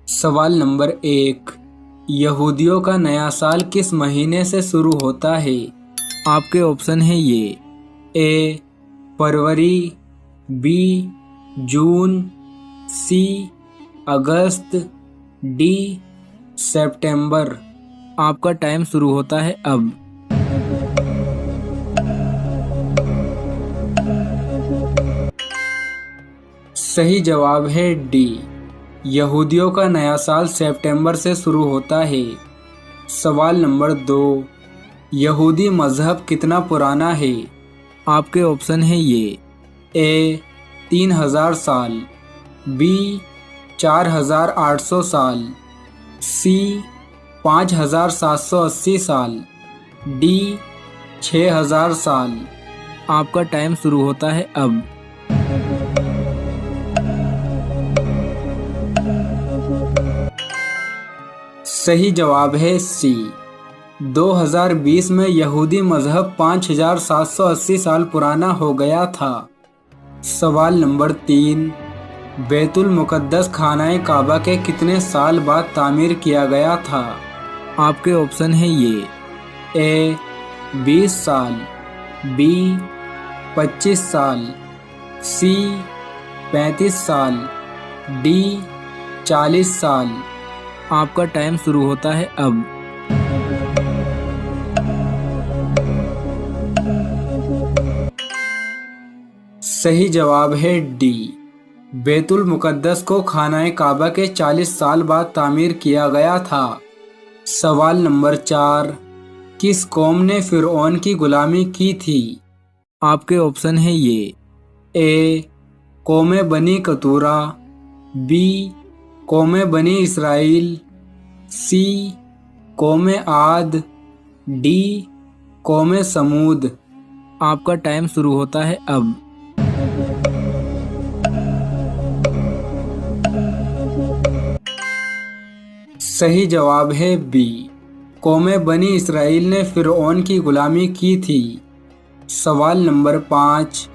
सवाल नंबर 1। यहूदियों का नया साल किस महीने से शुरू होता है? आपके ऑप्शन है ये। ए फरवरी, बी जून, सी अगस्त, डी सितंबर। आपका टाइम शुरू होता है अब। सही जवाब है डी। यहूदियों का नया साल सितंबर से शुरू होता है। सवाल नंबर 2। यहूदी मजहब कितना पुराना है? आपके ऑप्शन है ये। ए 3000 साल, बी 4800 साल, सी 5780 साल, डी 6000 साल। आपका टाइम शुरू होता है अब। सही जवाब है सी। 2020 में यहूदी मजहब 5780 साल पुराना हो गया था। सवाल नंबर 3। बैतुल मुक़द्दस खानाए काबा के कितने साल बाद तामीर किया गया था? आपके ऑप्शन है ये। ए 20 साल, बी 25 साल, सी 35 साल, डी 40 साल। आपका टाइम शुरू होता है अब। सही जवाब है डी। बैतुल मुक़द्दस को खानाए काबा के 40 साल बाद तामीर किया गया था। सवाल नंबर 4। किस कौम ने फिरौन की गुलामी की थी? आपके ऑप्शन है ये। ए कौम बनी कतूरा, बी कौम बनी इसराइल, सी कौम आद, डी कौम समूद। आपका टाइम शुरू होता है अब। सही जवाब है बी। कौम बनी इसराइल ने फिरौन की गुलामी की थी। सवाल नंबर 5।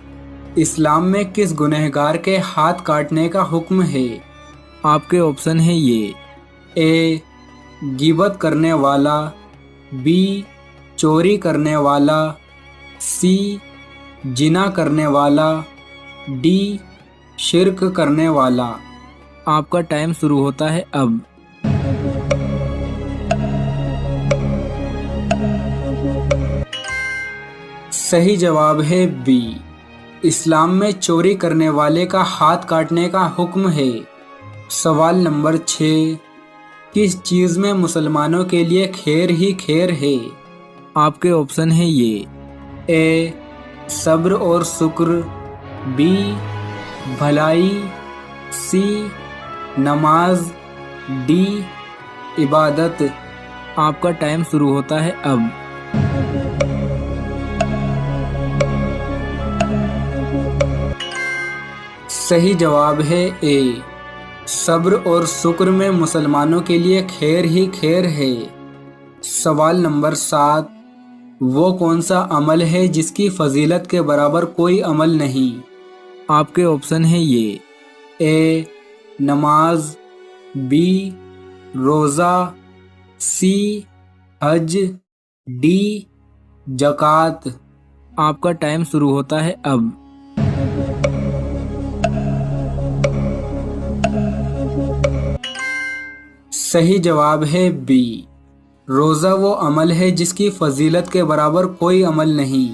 इस्लाम में किस गुनहगार के हाथ काटने का हुक्म है? आपके ऑप्शन है ये। ए गिबत करने वाला, बी चोरी करने वाला, सी जिना करने वाला, डी शिर्क करने वाला। आपका टाइम शुरू होता है अब। सही जवाब है बी। इस्लाम में चोरी करने वाले का हाथ काटने का हुक्म है। सवाल नंबर 6। किस चीज़ में मुसलमानों के लिए खैर ही खैर है? आपके ऑप्शन है ये। ए सब्र और शुक्र, बी भलाई, सी नमाज, डी इबादत। आपका टाइम शुरू होता है अब। सही जवाब है ए। सब्र और शुक्र में मुसलमानों के लिए खैर ही खैर है। सवाल नंबर 7। वो कौन सा अमल है जिसकी फजीलत के बराबर कोई अमल नहीं? आपके ऑप्शन है ये। ए नमाज, बी रोज़ा, सी हज, डी ज़कात। आपका टाइम शुरू होता है अब। सही जवाब है बी। रोज़ा वो अमल है जिसकी फजीलत के बराबर कोई अमल नहीं।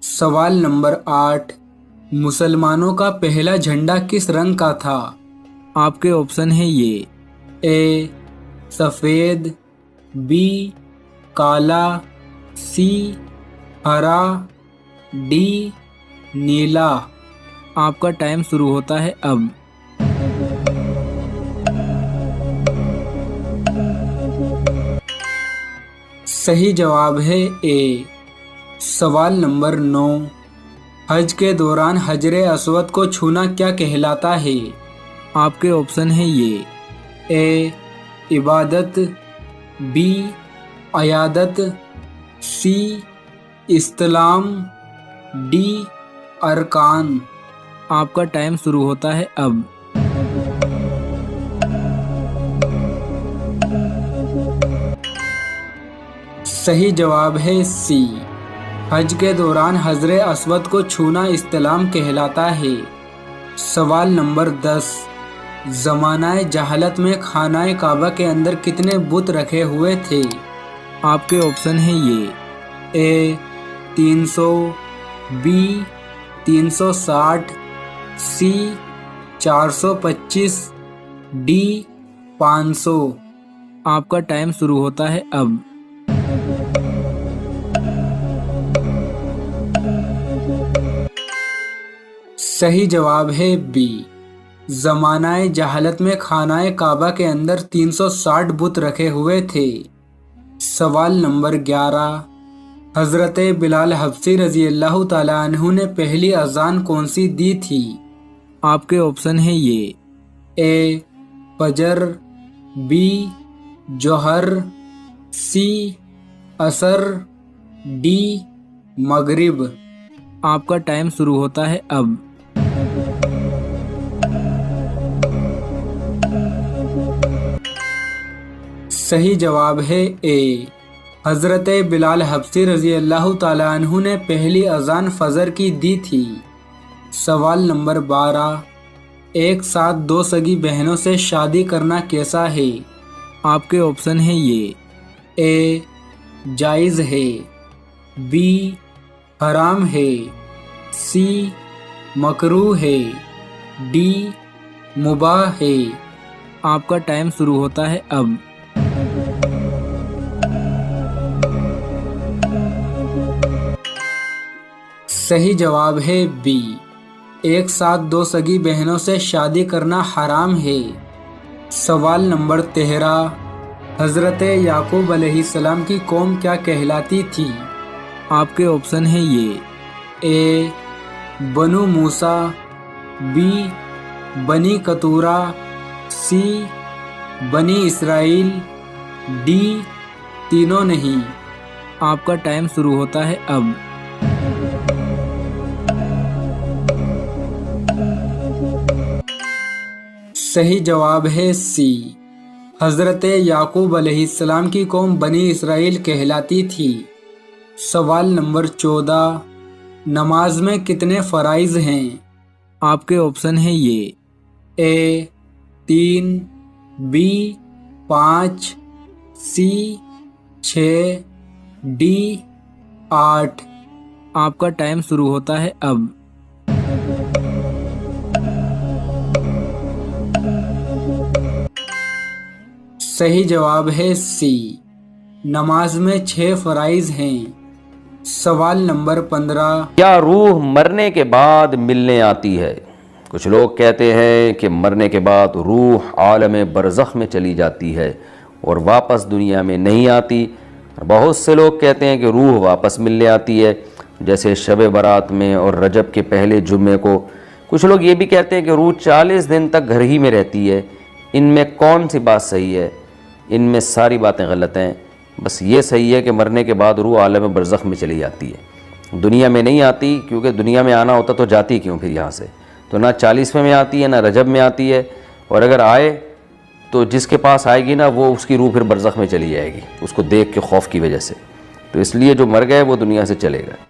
सवाल नंबर 8। मुसलमानों का पहला झंडा किस रंग का था? आपके ऑप्शन है ये। ए सफ़ेद, बी काला, सी हरा, डी नीला। आपका टाइम शुरू होता है अब। सही जवाब है ए। सवाल नंबर 9। हज के दौरान हजरे अस्वद को छूना क्या कहलाता है? आपके ऑप्शन है ये। ए इबादत, बी अयादत, सी इस्लाम, डी अरकान। आपका टाइम शुरू होता है अब। सही जवाब है सी। हज के दौरान हजरे अस्वद को छूना इस्तिलाम कहलाता है। सवाल नंबर 10। ज़मानाए जहालत में खानाए काबा के अंदर कितने बुत रखे हुए थे? आपके ऑप्शन हैं ये। ए 300, बी 360, सी 425, डी 500। आपका टाइम शुरू होता है अब। सही जवाब है बी। ज़मानाए जहालत में खानाए काबा के अंदर 360 बुत रखे हुए थे। सवाल नंबर 11। हज़रत बिलाल हबशी रज़ी अल्लाह ताला अन्हु ने पहली अज़ान कौन सी दी थी? आपके ऑप्शन हैं ये। ए फजर, बी जोहर, सी असर, डी मगरिब। आपका टाइम शुरू होता है अब। सही जवाब है ए। हज़रत बिलाल हबशी रज़ी अल्लाह ताला अन्हु ने पहली अज़ान फ़जर की दी थी। सवाल नंबर 12। एक साथ दो सगी बहनों से शादी करना कैसा है? आपके ऑप्शन हैं ये। ए जायज़ है, बी हराम है, सी मकरूह है, डी मुबाह है। आपका टाइम शुरू होता है अब। सही जवाब है बी। एक साथ दो सगी बहनों से शादी करना हराम है। सवाल नंबर 13। हज़रत याकूब अलैहिस्सलाम की कौम क्या कहलाती थी? आपके ऑप्शन हैं ये। ए बनु मूसा, बी बनी कतूरा, सी बनी इसराइल, डी तीनों नहीं। आपका टाइम शुरू होता है अब। सही जवाब है सी। हज़रत याकूब अलैहिस्सलाम की कौम बनी इसराइल कहलाती थी। सवाल नंबर 14। नमाज में कितने फ़राइज़ हैं? आपके ऑप्शन हैं ये। ए 3, बी 5, सी 6, डी 8। आपका टाइम शुरू होता है अब। सही जवाब है सी। नमाज में 6 फ़राइज़ हैं। सवाल नंबर 15। क्या रूह मरने के बाद मिलने आती है? कुछ लोग कहते हैं कि मरने के बाद रूह आलम बरज़ख में चली जाती है और वापस दुनिया में नहीं आती। बहुत से लोग कहते हैं कि रूह वापस मिलने आती है, जैसे शब बारात में और रजब के पहले जुम्मे को। कुछ लोग ये भी कहते हैं कि रूह 40 दिन तक घर ही में रहती है। इनमें कौन सी बात सही है? इनमें सारी बातें गलत हैं। बस ये सही है कि मरने के बाद रूह आलम बरज़ख में चली जाती है, दुनिया में नहीं आती, क्योंकि दुनिया में आना होता तो जाती क्यों फिर यहाँ से। तो ना 40वें में आती है, ना रजब में आती है, और अगर आए तो जिसके पास आएगी ना वो उसकी रूह फिर बरज़ख में चली जाएगी, उसको देख के खौफ की वजह से। तो इसलिए जो मर गए वो दुनिया से चले गए।